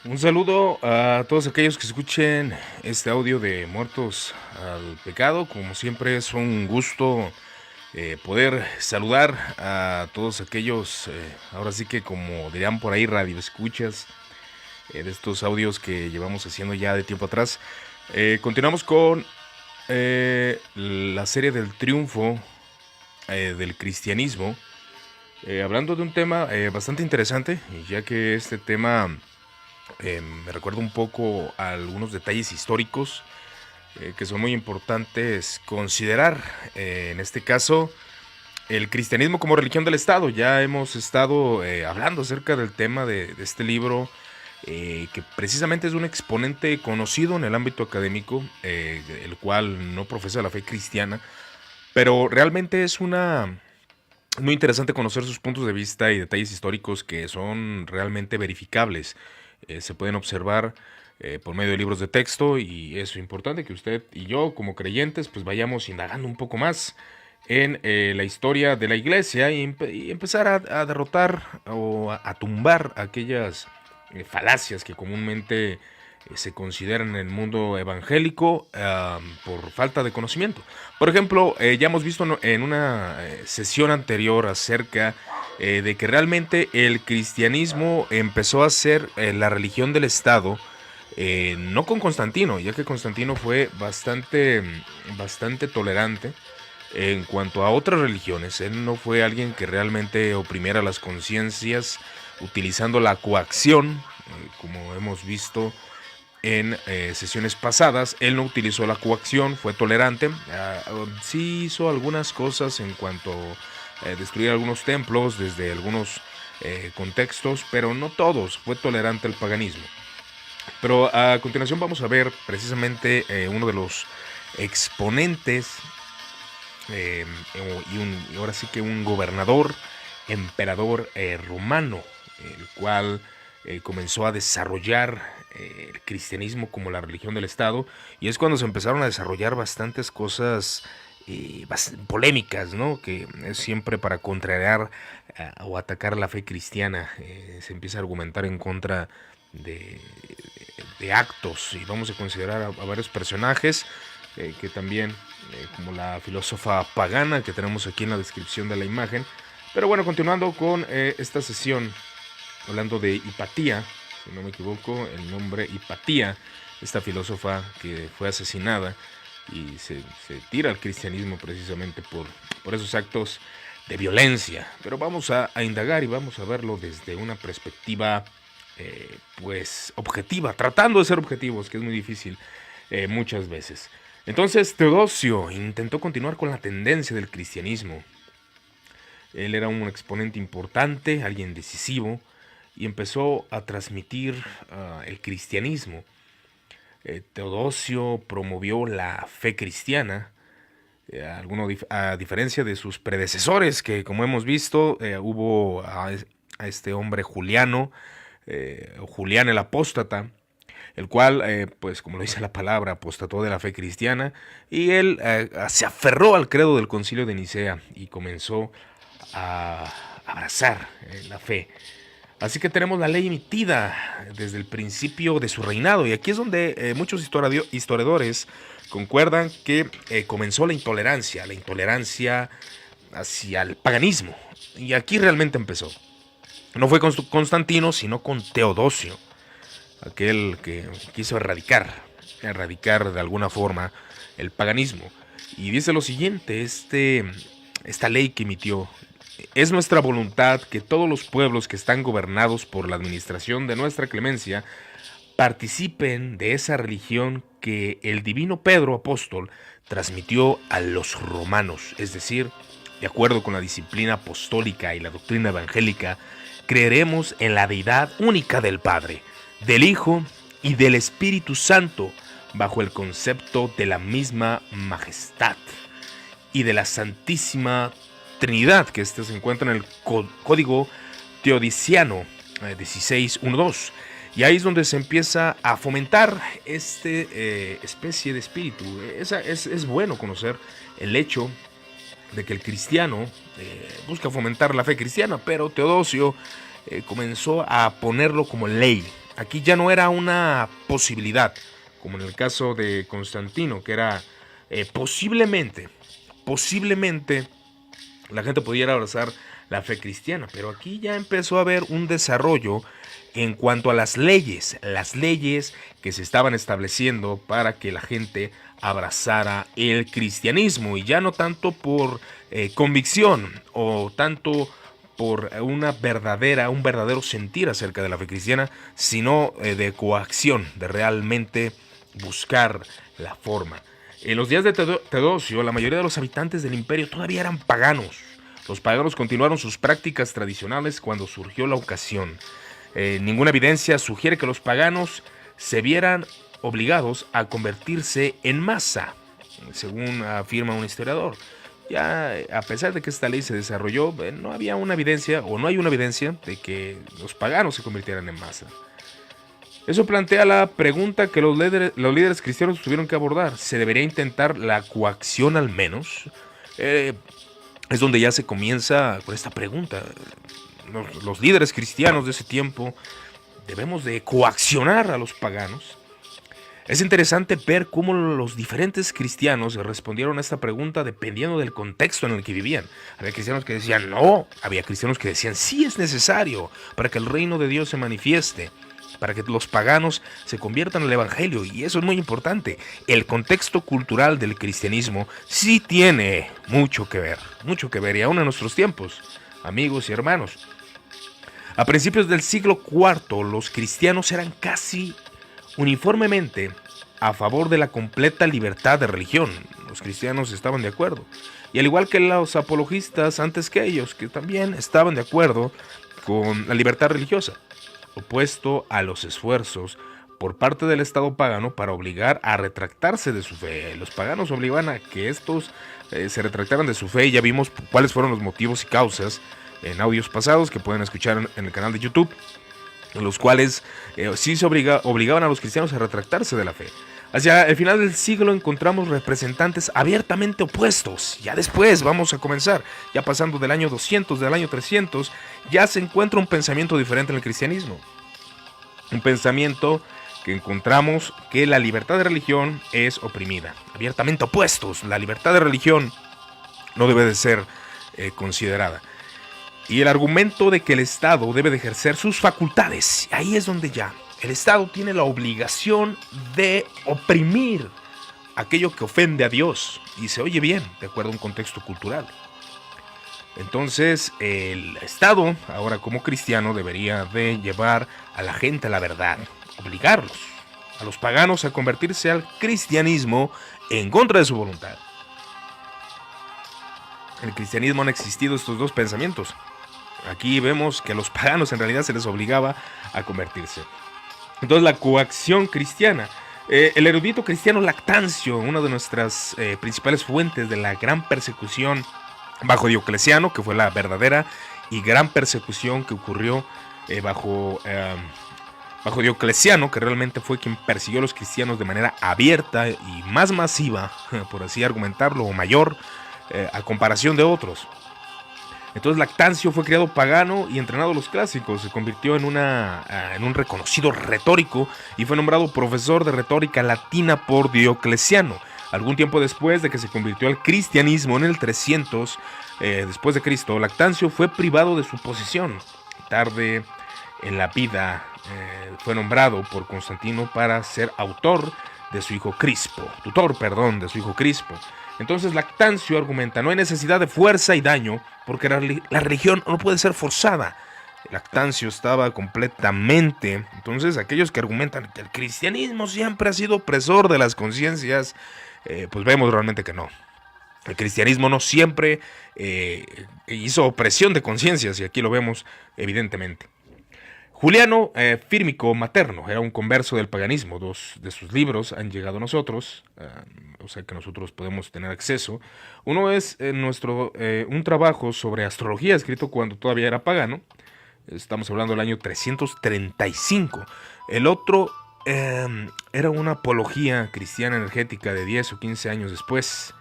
Un saludo a todos aquellos que escuchen este audio de Muertos al Pecado. Como siempre es un gusto poder saludar a todos aquellos, ahora sí que como dirían por ahí, radio escuchas de estos audios que llevamos haciendo ya de tiempo atrás. Continuamos con la serie del triunfo del cristianismo, hablando de un tema bastante interesante, ya que este tema me recuerda un poco a algunos detalles históricos que son muy importantes considerar. En este caso, el cristianismo como religión del Estado. Ya hemos estado hablando acerca del tema de este libro, que precisamente es un exponente conocido en el ámbito académico, el cual no profesa la fe cristiana, pero realmente es una muy interesante conocer sus puntos de vista y detalles históricos que son realmente verificables. Se pueden observar por medio de libros de texto, y es importante que usted y yo como creyentes pues vayamos indagando un poco más en la historia de la iglesia y empezar a derrotar o a tumbar aquellas falacias que comúnmente se consideran en el mundo evangélico por falta de conocimiento. Por ejemplo, ya hemos visto en una sesión anterior acerca de que realmente el cristianismo empezó a ser la religión del Estado, no con Constantino, ya que Constantino fue bastante tolerante en cuanto a otras religiones. Él no fue alguien que realmente oprimiera las conciencias utilizando la coacción, como hemos visto en sesiones pasadas. Él no utilizó la coacción, fue tolerante. Sí hizo algunas cosas en cuanto a destruir algunos templos desde algunos contextos, pero no todos. Fue tolerante al paganismo. Pero a continuación vamos a ver precisamente uno de los exponentes, y ahora sí que un gobernador, emperador romano, el cual comenzó a desarrollar el cristianismo como la religión del Estado, y es cuando se empezaron a desarrollar bastantes cosas polémicas, ¿no? Que es siempre para contrariar o atacar la fe cristiana. Se empieza a argumentar en contra de, de actos, y vamos a considerar a varios personajes que también, como la filósofa pagana que tenemos aquí en la descripción de la imagen. Pero bueno, continuando con esta sesión, hablando de Hipatía, si no me equivoco, el nombre Hipatía, esta filósofa que fue asesinada y se tira al cristianismo precisamente por esos actos de violencia. Pero vamos a indagar y vamos a verlo desde una perspectiva pues objetiva, tratando de ser objetivos, que es muy difícil muchas veces. Entonces Teodosio intentó continuar con la tendencia del cristianismo. Él era un exponente importante, alguien decisivo, y empezó a transmitir el cristianismo. Teodosio promovió la fe cristiana, a diferencia de sus predecesores, que como hemos visto, hubo a este hombre Juliano, Julián el apóstata, el cual, pues como lo dice la palabra, apostató de la fe cristiana, y él se aferró al credo del concilio de Nicea y comenzó a abrazar la fe. Así que tenemos la ley emitida desde el principio de su reinado, y aquí es donde muchos historiadores concuerdan que comenzó la intolerancia hacia el paganismo, y aquí realmente empezó. No fue con Constantino, sino con Teodosio, aquel que quiso erradicar de alguna forma el paganismo. Y dice lo siguiente, esta ley que emitió: es nuestra voluntad que todos los pueblos que están gobernados por la administración de nuestra clemencia participen de esa religión que el divino Pedro apóstol transmitió a los romanos, es decir, de acuerdo con la disciplina apostólica y la doctrina evangélica, creeremos en la deidad única del Padre, del Hijo y del Espíritu Santo, bajo el concepto de la misma majestad y de la Santísima Trinidad, que este se encuentra en el Código Teodiciano 16.1.2. Y ahí es donde se empieza a fomentar especie de espíritu. Es bueno conocer el hecho de que el cristiano busca fomentar la fe cristiana, pero Teodosio comenzó a ponerlo como ley. Aquí ya no era una posibilidad, como en el caso de Constantino, que era posiblemente la gente pudiera abrazar la fe cristiana, pero aquí ya empezó a haber un desarrollo en cuanto a las leyes que se estaban estableciendo para que la gente abrazara el cristianismo, y ya no tanto por convicción o tanto por un verdadero sentir acerca de la fe cristiana, sino de coacción, de realmente buscar la forma. En los días de Teodosio, la mayoría de los habitantes del imperio todavía eran paganos. Los paganos continuaron sus prácticas tradicionales cuando surgió la ocasión. Ninguna evidencia sugiere que los paganos se vieran obligados a convertirse en masa, según afirma un historiador. Ya a pesar de que esta ley se desarrolló, no había una evidencia, o no hay una evidencia, de que los paganos se convirtieran en masa. Eso plantea la pregunta que los líderes cristianos tuvieron que abordar. ¿Se debería intentar la coacción al menos? Es donde ya se comienza con esta pregunta. Los líderes cristianos de ese tiempo, ¿debemos de coaccionar a los paganos? Es interesante ver cómo los diferentes cristianos respondieron a esta pregunta dependiendo del contexto en el que vivían. Había cristianos que decían no, había cristianos que decían sí, es necesario para que el reino de Dios se manifieste, para que los paganos se conviertan al evangelio, y eso es muy importante. El contexto cultural del cristianismo sí tiene mucho que ver, y aún en nuestros tiempos, amigos y hermanos. A principios del siglo IV, los cristianos eran casi uniformemente a favor de la completa libertad de religión. Los cristianos estaban de acuerdo, y al igual que los apologistas antes que ellos, que también estaban de acuerdo con la libertad religiosa, opuesto a los esfuerzos por parte del Estado pagano para obligar a retractarse de su fe. Los paganos obligaban a que estos se retractaran de su fe, y ya vimos cuáles fueron los motivos y causas en audios pasados que pueden escuchar en el canal de YouTube, en los cuales sí se obligaban a los cristianos a retractarse de la fe. Hacia el final del siglo encontramos representantes abiertamente opuestos. Ya después vamos a comenzar, ya pasando del año 200, del año 300, ya se encuentra un pensamiento diferente en el cristianismo. Un pensamiento que encontramos que la libertad de religión es oprimida. Abiertamente opuestos, la libertad de religión no debe de ser considerada. Y el argumento de que el Estado debe de ejercer sus facultades, ahí es donde ya el Estado tiene la obligación de oprimir aquello que ofende a Dios, y se oye bien, de acuerdo a un contexto cultural. Entonces, el Estado, ahora como cristiano, debería de llevar a la gente a la verdad, obligarlos, a los paganos, a convertirse al cristianismo en contra de su voluntad. En el cristianismo han existido estos dos pensamientos. Aquí vemos que a los paganos en realidad se les obligaba a convertirse. Entonces, la coacción cristiana. El erudito cristiano Lactancio, una de nuestras principales fuentes de la gran persecución bajo Diocleciano, que fue la verdadera y gran persecución que ocurrió bajo Diocleciano, que realmente fue quien persiguió a los cristianos de manera abierta y más masiva, por así argumentarlo, o mayor, a comparación de otros. Entonces Lactancio fue criado pagano y entrenado a los clásicos. Se convirtió en un reconocido retórico y fue nombrado profesor de retórica latina por Diocleciano. Algún tiempo después de que se convirtió al cristianismo, en el 300 después de Cristo, Lactancio fue privado de su posición. Tarde en la vida fue nombrado por Constantino para ser tutor de su hijo Crispo. Entonces Lactancio argumenta: no hay necesidad de fuerza y daño, porque la religión no puede ser forzada. Lactancio estaba completamente... Entonces, aquellos que argumentan que el cristianismo siempre ha sido opresor de las conciencias, pues vemos realmente que no. El cristianismo no siempre hizo opresión de conciencias, y aquí lo vemos evidentemente. Juliano Fírmico Materno era un converso del paganismo. Dos de sus libros han llegado a nosotros, o sea que nosotros podemos tener acceso. Uno es un trabajo sobre astrología escrito cuando todavía era pagano. Estamos hablando del año 335. El otro era una apología cristiana energética de 10 o 15 años después.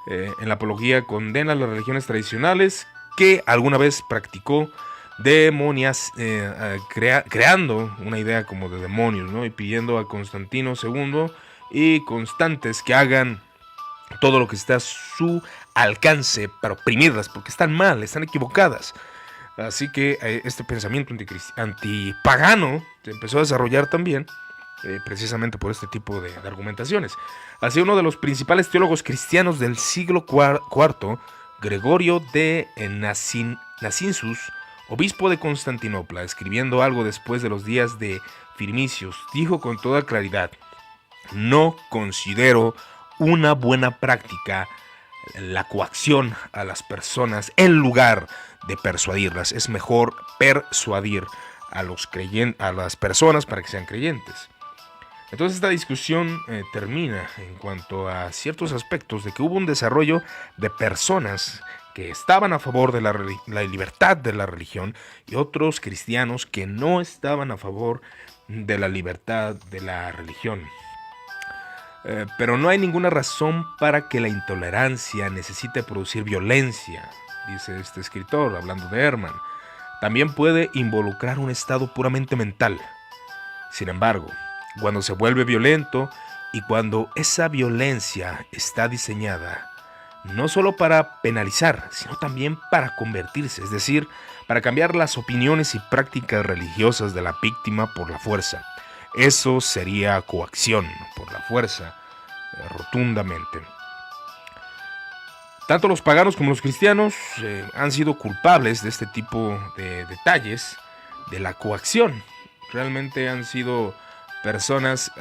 En la apología condena las religiones tradicionales que alguna vez practicó creando una idea como de demonios, ¿no? Y pidiendo a Constantino II y Constantes que hagan todo lo que está a su alcance para oprimirlas, porque están mal, están equivocadas. Así que este pensamiento antipagano se empezó a desarrollar también precisamente por este tipo de argumentaciones. Así, uno de los principales teólogos cristianos del siglo IV, Gregorio de Nazianzus, obispo de Constantinopla, escribiendo algo después de los días de Firmicius, dijo con toda claridad: no considero una buena práctica la coacción a las personas en lugar de persuadirlas. Es mejor persuadir a las personas para que sean creyentes. Entonces esta discusión termina en cuanto a ciertos aspectos de que hubo un desarrollo de personas que estaban a favor de la libertad de la religión y otros cristianos que no estaban a favor de la libertad de la religión. Pero no hay ninguna razón para que la intolerancia necesite producir violencia, dice este escritor, hablando de Ehrman. También puede involucrar un estado puramente mental. Sin embargo, cuando se vuelve violento y cuando esa violencia está diseñada no solo para penalizar, sino también para convertirse, es decir, para cambiar las opiniones y prácticas religiosas de la víctima por la fuerza. Eso sería coacción por la fuerza, rotundamente. Tanto los paganos como los cristianos han sido culpables de este tipo de detalles, de la coacción. Realmente han sido personas,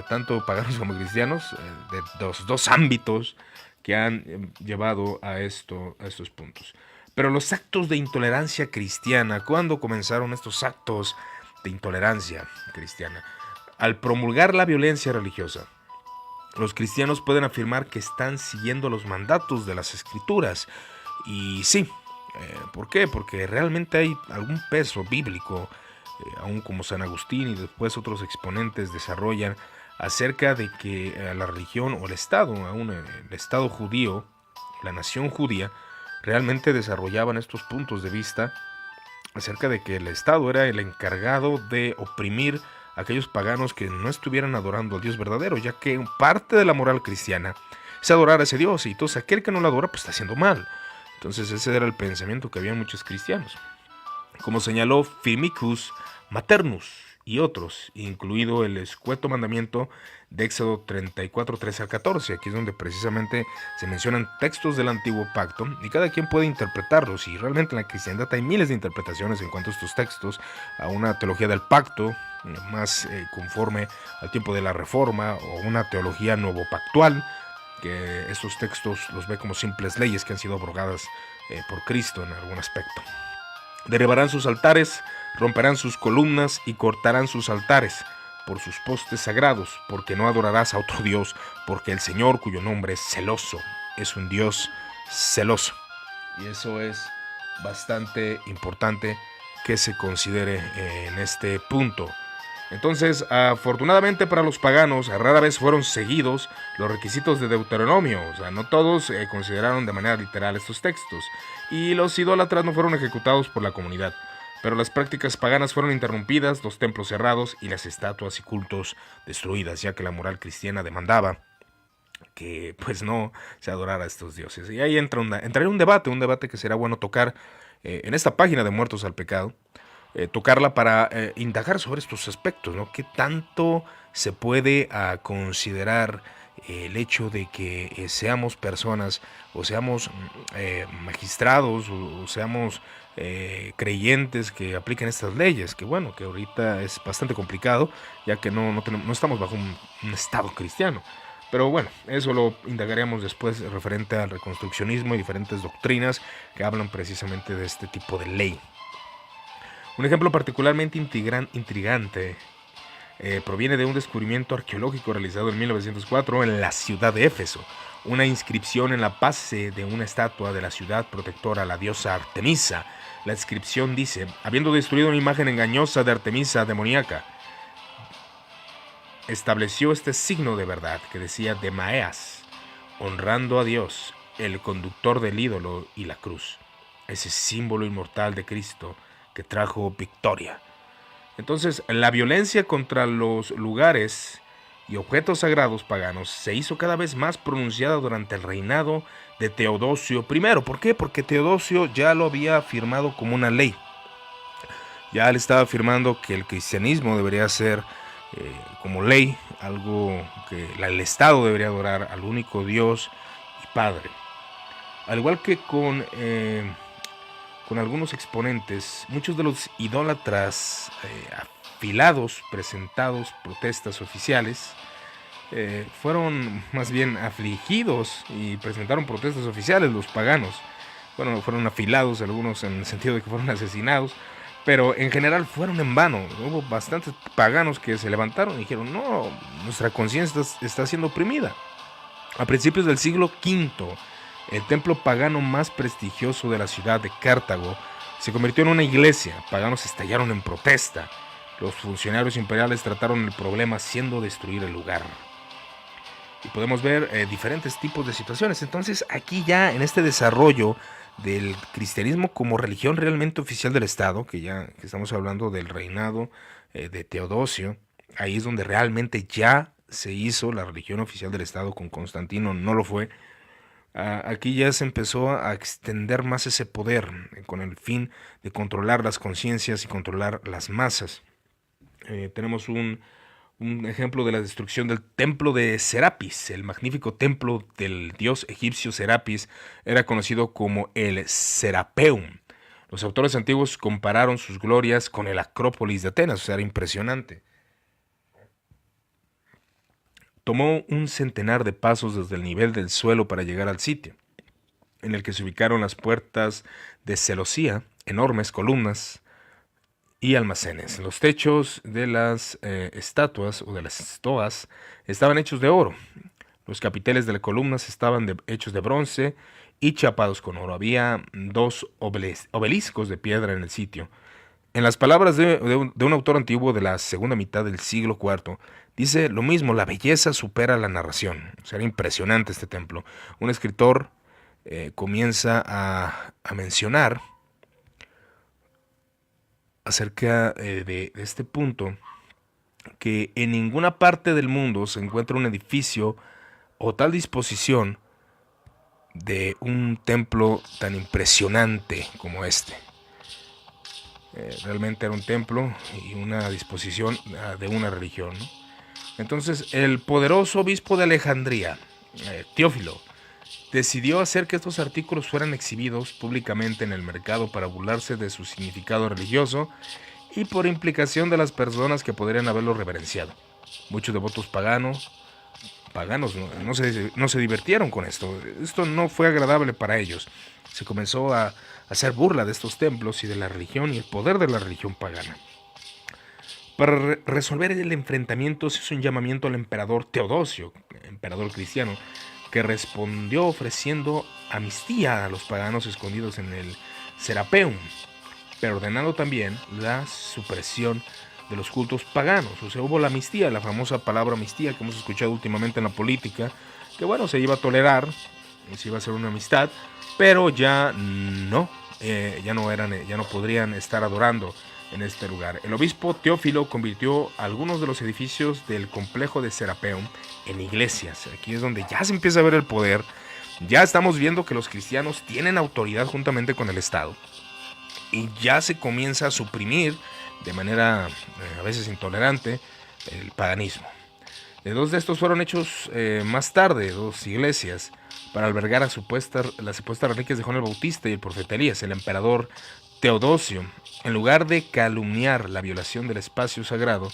tanto paganos como cristianos, de los dos ámbitos que han llevado a estos puntos. Pero los actos de intolerancia cristiana, ¿cuándo comenzaron estos actos de intolerancia cristiana? Al promulgar la violencia religiosa, los cristianos pueden afirmar que están siguiendo los mandatos de las Escrituras. Y sí, ¿por qué? Porque realmente hay algún peso bíblico, aún como San Agustín y después otros exponentes desarrollan acerca de que la religión o el Estado, aún el Estado judío, la nación judía, realmente desarrollaban estos puntos de vista acerca de que el Estado era el encargado de oprimir a aquellos paganos que no estuvieran adorando al Dios verdadero, ya que parte de la moral cristiana es adorar a ese Dios, y entonces aquel que no lo adora pues está haciendo mal. Entonces ese era el pensamiento que había muchos cristianos, como señaló Firmicus Maternus y otros, incluido el escueto mandamiento de Éxodo 34, 13 al 14. Aquí es donde precisamente se mencionan textos del antiguo pacto y cada quien puede interpretarlos, y realmente en la cristiandad hay miles de interpretaciones en cuanto a estos textos, a una teología del pacto más conforme al tiempo de la reforma, o una teología nuevo pactual, que estos textos los ve como simples leyes que han sido abrogadas por Cristo en algún aspecto. Derribarán sus altares, romperán sus columnas y cortarán sus altares por sus postes sagrados, porque no adorarás a otro Dios, porque el Señor, cuyo nombre es celoso, es un Dios celoso. Y eso es bastante importante que se considere en este punto. Entonces, afortunadamente para los paganos, rara vez fueron seguidos los requisitos de Deuteronomio. O sea, no todos consideraron de manera literal estos textos, y los idólatras no fueron ejecutados por la comunidad. Pero las prácticas paganas fueron interrumpidas, los templos cerrados y las estatuas y cultos destruidas, ya que la moral cristiana demandaba que pues no se adorara a estos dioses. Y ahí entraría un debate que será bueno tocar en esta página de Muertos al Pecado. Tocarla para indagar sobre estos aspectos, ¿no? ¿Qué tanto se puede considerar el hecho de que seamos personas, o seamos magistrados, o seamos creyentes que apliquen estas leyes? Que bueno, que ahorita es bastante complicado, ya que no estamos bajo un Estado cristiano. Pero bueno, eso lo indagaremos después referente al reconstruccionismo y diferentes doctrinas que hablan precisamente de este tipo de ley. Un ejemplo particularmente intrigante proviene de un descubrimiento arqueológico realizado en 1904 en la ciudad de Éfeso. Una inscripción en la base de una estatua de la ciudad protectora a la diosa Artemisa. La inscripción dice: habiendo destruido una imagen engañosa de Artemisa demoníaca, estableció este signo de verdad que decía Demaeas, honrando a Dios, el conductor del ídolo y la cruz. Ese símbolo inmortal de Cristo que trajo victoria. Entonces, la violencia contra los lugares y objetos sagrados paganos se hizo cada vez más pronunciada durante el reinado de Teodosio I. ¿Por qué? Porque Teodosio ya lo había firmado como una ley. Ya él estaba afirmando que el cristianismo debería ser como ley, algo que el Estado debería adorar al único Dios y Padre. Al igual que con algunos exponentes, muchos de los idólatras afilados presentados protestas oficiales fueron más bien afligidos y presentaron protestas oficiales los paganos. Bueno, fueron afilados algunos en el sentido de que fueron asesinados, pero en general fueron en vano. Hubo bastantes paganos que se levantaron y dijeron, no, nuestra conciencia está siendo oprimida. A principios del siglo V, el templo pagano más prestigioso de la ciudad de Cartago se convirtió en una iglesia. Paganos estallaron en protesta. Los funcionarios imperiales trataron el problema haciendo destruir el lugar. Y podemos ver diferentes tipos de situaciones. Entonces aquí ya en este desarrollo del cristianismo como religión realmente oficial del Estado, que estamos hablando del reinado de Teodosio, ahí es donde realmente ya se hizo la religión oficial del Estado. Con Constantino no lo fue. Aquí ya se empezó a extender más ese poder con el fin de controlar las conciencias y controlar las masas. Tenemos un ejemplo de la destrucción del templo de Serapis. El magnífico templo del dios egipcio Serapis era conocido como el Serapeum. Los autores antiguos compararon sus glorias con el Acrópolis de Atenas, o sea, era impresionante. Tomó un centenar de pasos desde el nivel del suelo para llegar al sitio, en el que se ubicaron las puertas de celosía, enormes columnas y almacenes. Los techos de las estatuas o de las estoas estaban hechos de oro. Los capiteles de las columnas estaban hechos de bronce y chapados con oro. Había 2 obeliscos de piedra en el sitio. En las palabras de un autor antiguo de la segunda mitad del siglo IV, dice lo mismo: la belleza supera la narración. O sea, era impresionante este templo. Un escritor comienza a mencionar acerca de este punto, que en ninguna parte del mundo se encuentra un edificio o tal disposición de un templo tan impresionante como este. Realmente era un templo y una disposición de una religión, ¿no? Entonces el poderoso obispo de Alejandría, Teófilo, decidió hacer que estos artículos fueran exhibidos públicamente en el mercado para burlarse de su significado religioso y por implicación de las personas que podrían haberlo reverenciado. Muchos devotos paganos no se divirtieron con esto. Esto no fue agradable para ellos. Se comenzó a hacer burla de estos templos y de la religión y el poder de la religión pagana. Para resolver el enfrentamiento se hizo un llamamiento al emperador Teodosio, emperador cristiano, que respondió ofreciendo amnistía a los paganos escondidos en el Serapeum, pero ordenando también la supresión de los cultos paganos. O sea, hubo la amnistía, la famosa palabra amnistía que hemos escuchado últimamente en la política, que bueno, se iba a tolerar, se iba a hacer una amistad, pero ya no podrían estar adorando en este lugar. El obispo Teófilo convirtió algunos de los edificios del complejo de Serapeum en iglesias. Aquí es donde ya se empieza a ver el poder. Ya estamos viendo que los cristianos tienen autoridad juntamente con el Estado. Y ya se comienza a suprimir de manera a veces intolerante el paganismo. Dos de estos fueron hechos más tarde, 2 iglesias, para albergar las supuestas reliquias de Juan el Bautista y el profeta Elías. El emperador Teodosio, en lugar de calumniar la violación del espacio sagrado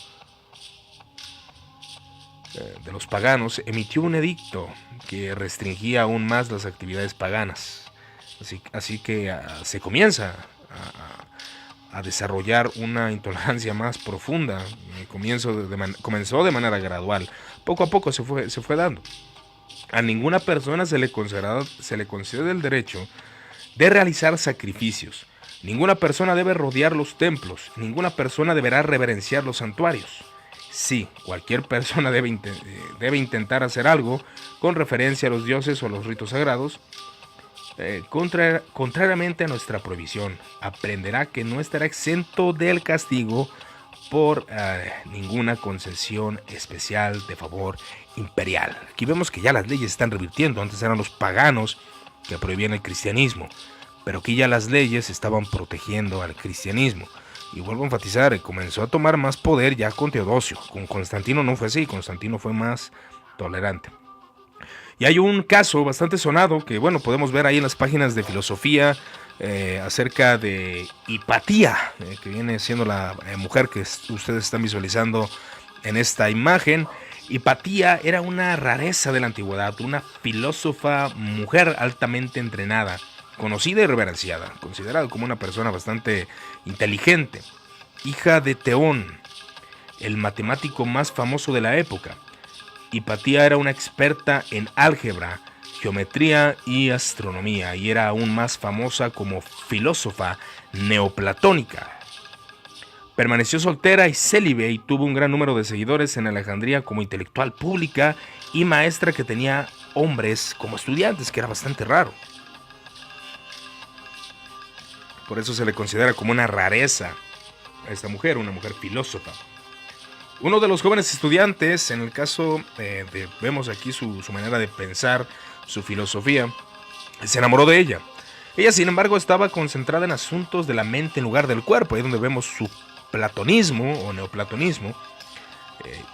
de los paganos, emitió un edicto que restringía aún más las actividades paganas. Así que se comienza a desarrollar una intolerancia más profunda. Comenzó de manera gradual. Poco a poco se fue dando. A ninguna persona se le concede el derecho de realizar sacrificios. Ninguna persona debe rodear los templos. Ninguna persona deberá reverenciar los santuarios. Sí, cualquier persona debe intentar hacer algo con referencia a los dioses o los ritos sagrados, Contrariamente a nuestra prohibición, aprenderá que no estará exento del castigo por ninguna concesión especial de favor imperial. Aquí vemos que ya las leyes están revirtiendo. Antes eran los paganos que prohibían el cristianismo, pero aquí ya las leyes estaban protegiendo al cristianismo. Y vuelvo a enfatizar, comenzó a tomar más poder ya con Teodosio. Con Constantino no fue así, Constantino fue más tolerante. Y hay un caso bastante sonado que, bueno, podemos ver ahí en las páginas de filosofía acerca de Hipatía, que viene siendo la mujer que ustedes están visualizando en esta imagen. Hipatía era una rareza de la antigüedad, una filósofa mujer altamente entrenada, conocida y reverenciada, considerada como una persona bastante inteligente, hija de Teón, el matemático más famoso de la época. Hipatía era una experta en álgebra, geometría y astronomía, y era aún más famosa como filósofa neoplatónica. Permaneció soltera y célibe y tuvo un gran número de seguidores en Alejandría como intelectual pública y maestra que tenía hombres como estudiantes, que era bastante raro. Por eso se le considera como una rareza a esta mujer, una mujer filósofa. Uno de los jóvenes estudiantes, en el caso vemos aquí su manera de pensar, su filosofía, se enamoró de ella. Ella, sin embargo, estaba concentrada en asuntos de la mente en lugar del cuerpo, ahí donde vemos su platonismo o neoplatonismo.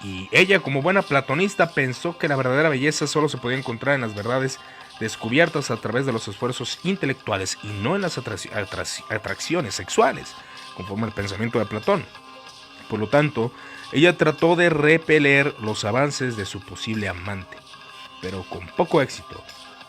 Y ella, como buena platonista, pensó que la verdadera belleza solo se podía encontrar en las verdades descubiertas a través de los esfuerzos intelectuales y no en las atracciones sexuales, conforme al pensamiento de Platón. Por lo tanto, ella trató de repeler los avances de su posible amante, pero con poco éxito.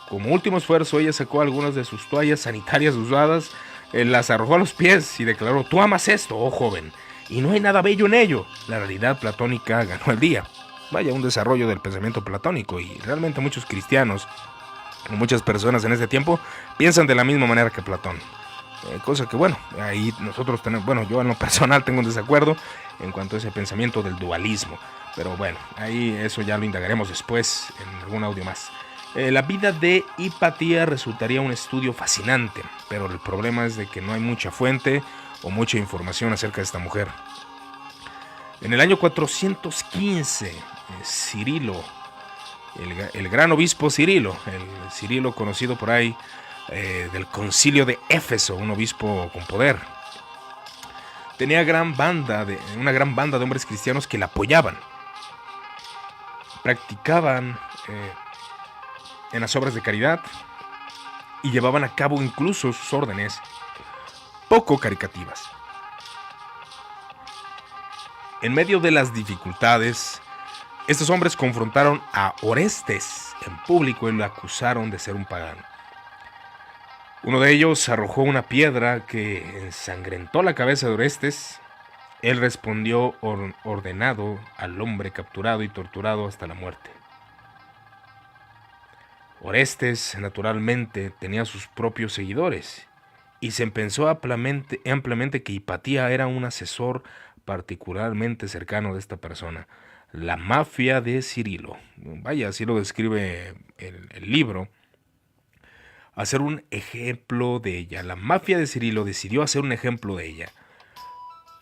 Como último esfuerzo, ella sacó algunas de sus toallas sanitarias usadas, las arrojó a los pies y declaró: "Tú amas esto, oh joven, y no hay nada bello en ello". La realidad platónica ganó el día. Vaya, un desarrollo del pensamiento platónico, y realmente muchos cristianos, o muchas personas en este tiempo, piensan de la misma manera que Platón. Cosa que, bueno, ahí nosotros tenemos, bueno, yo en lo personal tengo un desacuerdo en cuanto a ese pensamiento del dualismo, pero bueno, ahí eso ya lo indagaremos después en algún audio más. La vida de Hipatía resultaría un estudio fascinante, pero el problema es de que no hay mucha fuente o mucha información acerca de esta mujer. En el año 415, Cirilo, el gran obispo Cirilo, el Cirilo conocido por ahí del concilio de Éfeso, un obispo con poder, tenía una gran banda de hombres cristianos que la apoyaban, practicaban en las obras de caridad y llevaban a cabo incluso sus órdenes poco caricativas. En medio de las dificultades, estos hombres confrontaron a Orestes en público y lo acusaron de ser un pagano. Uno de ellos arrojó una piedra que ensangrentó la cabeza de Orestes. Él respondió ordenado al hombre capturado y torturado hasta la muerte. Orestes, naturalmente, tenía sus propios seguidores y se pensó ampliamente que Hipatía era un asesor particularmente cercano de esta persona, la mafia de Cirilo. Vaya, así lo describe el libro. Hacer un ejemplo de ella. La mafia de Cirilo decidió hacer un ejemplo de ella.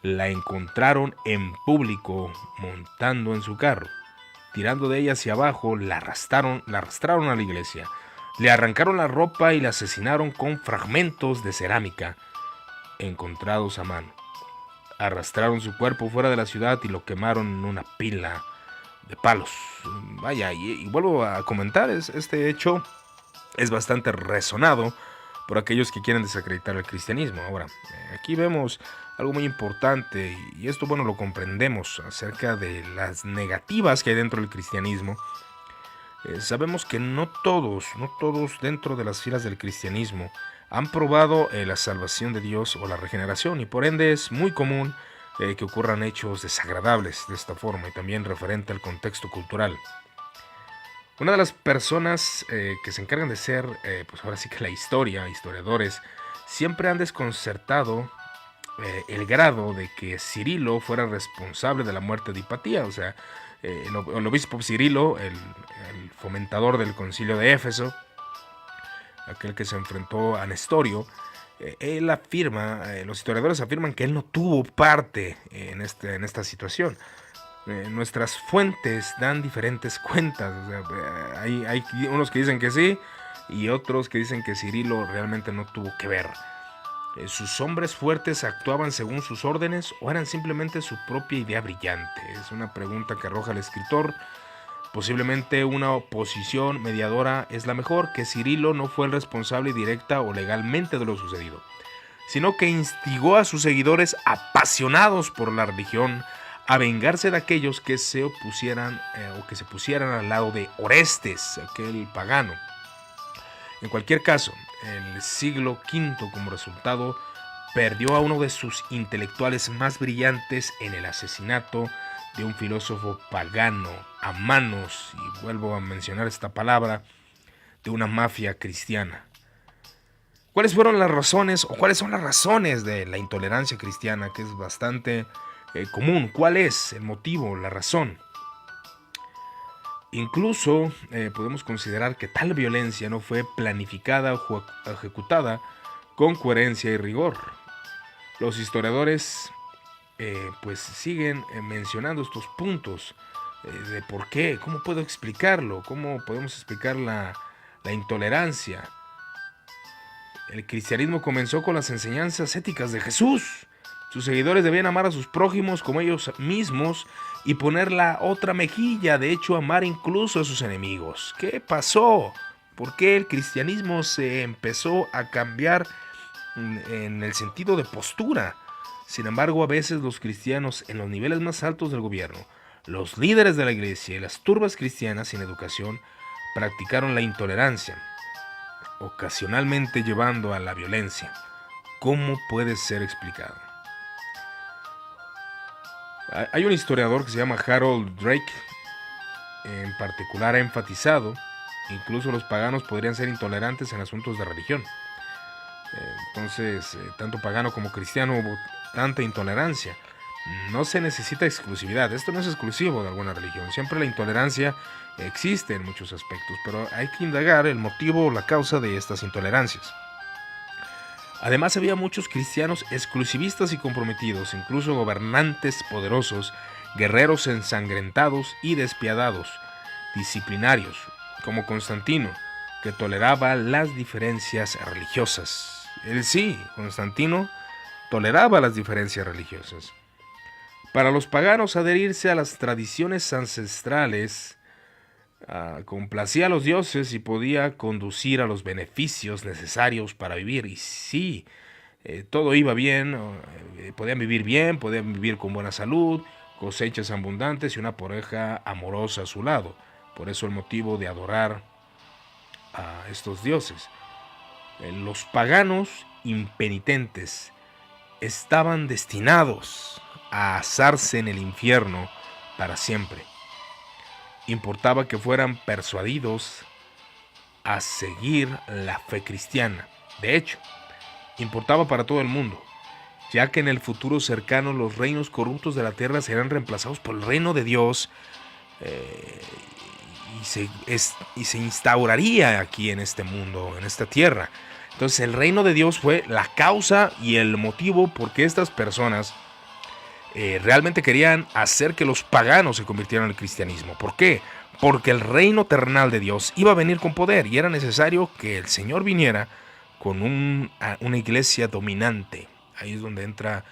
La encontraron en público montando en su carro. Tirando de ella hacia abajo, la arrastraron a la iglesia. Le arrancaron la ropa y la asesinaron con fragmentos de cerámica encontrados a mano. Arrastraron su cuerpo fuera de la ciudad y lo quemaron en una pila de palos. Vaya, y vuelvo a comentar, este hecho es bastante resonado por aquellos que quieren desacreditar el cristianismo. Ahora, aquí vemos algo muy importante, y esto, bueno, lo comprendemos acerca de las negativas que hay dentro del cristianismo. Sabemos que no todos dentro de las filas del cristianismo han probado la salvación de Dios o la regeneración, y por ende es muy común que ocurran hechos desagradables de esta forma, y también referente al contexto cultural. Una de las personas que se encargan de ser, pues ahora sí que la historiadores, siempre han desconcertado el grado de que Cirilo fuera responsable de la muerte de Hipatía. O sea, el obispo Cirilo, el fomentador del concilio de Éfeso, aquel que se enfrentó a Nestorio, él afirma, los historiadores afirman que él no tuvo parte en esta situación. Nuestras fuentes dan diferentes cuentas. O sea, hay unos que dicen que sí y otros que dicen que Cirilo realmente no tuvo que ver. ¿Sus hombres fuertes actuaban según sus órdenes o eran simplemente su propia idea brillante? Es una pregunta que arroja el escritor. Posiblemente una oposición mediadora es la mejor, que Cirilo no fue el responsable directa o legalmente de lo sucedido, sino que instigó a sus seguidores apasionados por la religión a vengarse de aquellos que se opusieran o que se pusieran al lado de Orestes, aquel pagano. En cualquier caso, el siglo V como resultado perdió a uno de sus intelectuales más brillantes en el asesinato de un filósofo pagano a manos, y vuelvo a mencionar esta palabra, de una mafia cristiana. ¿Cuáles fueron las razones o cuáles son las razones de la intolerancia cristiana, que es bastante común? ¿Cuál es el motivo, la razón? Incluso podemos considerar que tal violencia no fue planificada o ejecutada con coherencia y rigor. Los historiadores pues siguen mencionando estos puntos de por qué, cómo puedo explicarlo, cómo podemos explicar la intolerancia. El cristianismo comenzó con las enseñanzas éticas de Jesús. Sus seguidores debían amar a sus prójimos como ellos mismos y poner la otra mejilla, de hecho amar incluso a sus enemigos. ¿Qué pasó? ¿Por qué el cristianismo se empezó a cambiar en el sentido de postura? Sin embargo, a veces los cristianos en los niveles más altos del gobierno, los líderes de la iglesia y las turbas cristianas sin educación practicaron la intolerancia, ocasionalmente llevando a la violencia. ¿Cómo puede ser explicado? Hay un historiador que se llama Harold Drake, en particular ha enfatizado, incluso los paganos podrían ser intolerantes en asuntos de religión. Entonces, tanto pagano como cristiano hubo tanta intolerancia. No se necesita exclusividad, esto no es exclusivo de alguna religión, siempre la intolerancia existe en muchos aspectos, pero hay que indagar el motivo o la causa de estas intolerancias. Además, había muchos cristianos exclusivistas y comprometidos, incluso gobernantes poderosos, guerreros ensangrentados y despiadados, disciplinarios, como Constantino, que toleraba las diferencias religiosas. Él sí, Constantino, toleraba las diferencias religiosas. Para los paganos, adherirse a las tradiciones ancestrales complacía a los dioses y podía conducir a los beneficios necesarios para vivir. Y sí, todo iba bien, podían vivir con buena salud, cosechas abundantes y una pareja amorosa a su lado. Por eso el motivo de adorar a estos dioses. Los paganos impenitentes estaban destinados a asarse en el infierno para siempre. Importaba que fueran persuadidos a seguir la fe cristiana. De hecho, importaba para todo el mundo, ya que en el futuro cercano los reinos corruptos de la tierra serán reemplazados por el reino de Dios y se instauraría aquí en este mundo, en esta tierra. Entonces el reino de Dios fue la causa y el motivo por qué estas personas realmente querían hacer que los paganos se convirtieran al cristianismo. ¿Por qué? Porque el reino terrenal de Dios iba a venir con poder y era necesario que el Señor viniera con una iglesia dominante. Ahí es donde entra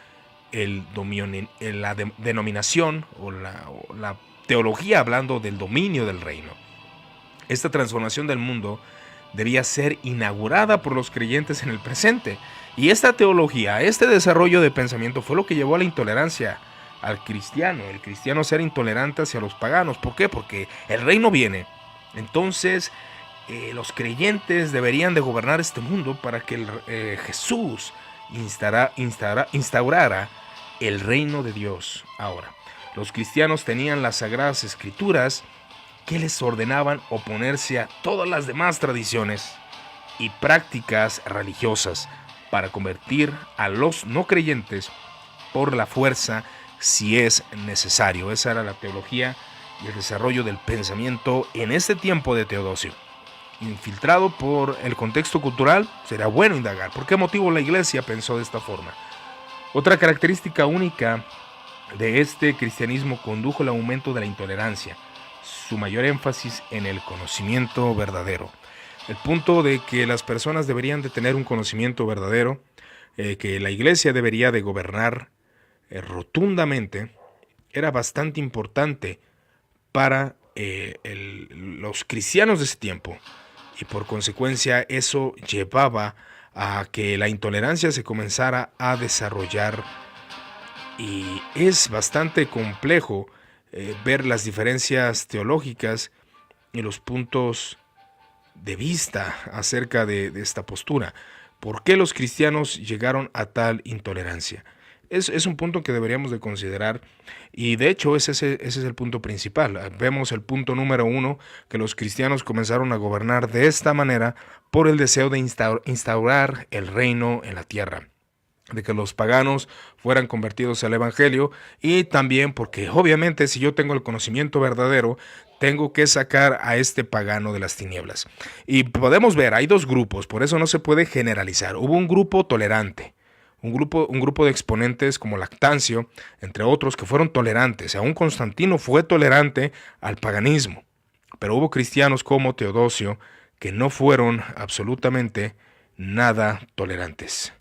la denominación o la teología hablando del dominio del reino. Esta transformación del mundo debía ser inaugurada por los creyentes en el presente. Y esta teología, este desarrollo de pensamiento fue lo que llevó a la intolerancia al cristiano. El cristiano ser intolerante hacia los paganos. ¿Por qué? Porque el reino viene. Entonces, los creyentes deberían de gobernar este mundo para que Jesús instaurara el reino de Dios. Ahora, los cristianos tenían las sagradas escrituras que les ordenaban oponerse a todas las demás tradiciones y prácticas religiosas para convertir a los no creyentes por la fuerza si es necesario. Esa era la teología y el desarrollo del pensamiento en este tiempo de Teodosio. infiltrado por el contexto cultural, será bueno indagar. ¿Por qué motivo la iglesia pensó de esta forma? Otra característica única de este cristianismo condujo al aumento de la intolerancia, su mayor énfasis en el conocimiento verdadero. El punto de que las personas deberían de tener un conocimiento verdadero, que la iglesia debería de gobernar rotundamente, era bastante importante para los cristianos de ese tiempo, y por consecuencia eso llevaba a que la intolerancia se comenzara a desarrollar, y es bastante complejo ver las diferencias teológicas y los puntos de vista acerca de esta postura. ¿Por qué los cristianos llegaron a tal intolerancia? Es un punto que deberíamos de considerar, y de hecho ese es el punto principal. Vemos el punto número 1, que los cristianos comenzaron a gobernar de esta manera por el deseo de instaurar el reino en la tierra, de que los paganos fueran convertidos al evangelio, y también porque obviamente si yo tengo el conocimiento verdadero, tengo que sacar a este pagano de las tinieblas. Y podemos ver, hay dos grupos, por eso no se puede generalizar. Hubo un grupo tolerante, un grupo de exponentes como Lactancio, entre otros, que fueron tolerantes. Aún Constantino fue tolerante al paganismo, pero hubo cristianos como Teodosio que no fueron absolutamente nada tolerantes.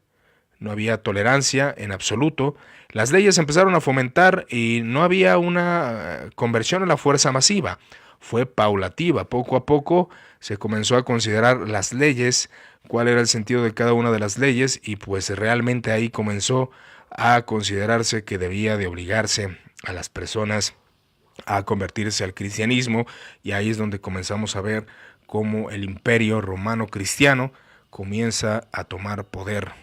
No había tolerancia en absoluto. Las leyes empezaron a fomentar y no había una conversión a la fuerza masiva. Fue paulativa. Poco a poco se comenzó a considerar las leyes, cuál era el sentido de cada una de las leyes, y pues realmente ahí comenzó a considerarse que debía de obligarse a las personas a convertirse al cristianismo, y ahí es donde comenzamos a ver cómo el imperio romano cristiano comienza a tomar poder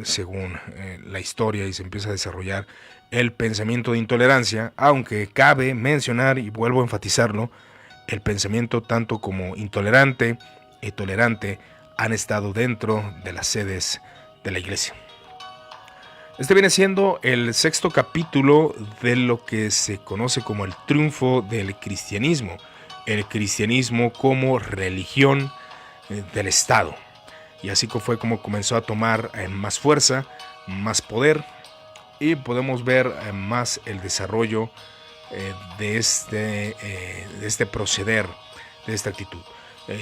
según la historia, y se empieza a desarrollar el pensamiento de intolerancia, aunque cabe mencionar, y vuelvo a enfatizarlo, el pensamiento tanto como intolerante y tolerante han estado dentro de las sedes de la iglesia. Este viene siendo el 6º capítulo de lo que se conoce como el triunfo del cristianismo, el cristianismo como religión del Estado. Y así fue como comenzó a tomar más fuerza, más poder, y podemos ver más el desarrollo de este proceder, de esta actitud.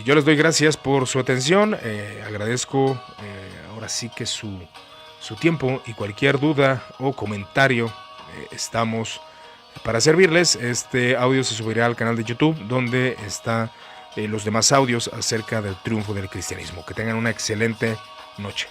Yo les doy gracias por su atención, agradezco ahora sí que su tiempo, y cualquier duda o comentario estamos para servirles. Este audio se subirá al canal de YouTube, donde está los demás audios acerca del triunfo del cristianismo. Que tengan una excelente noche.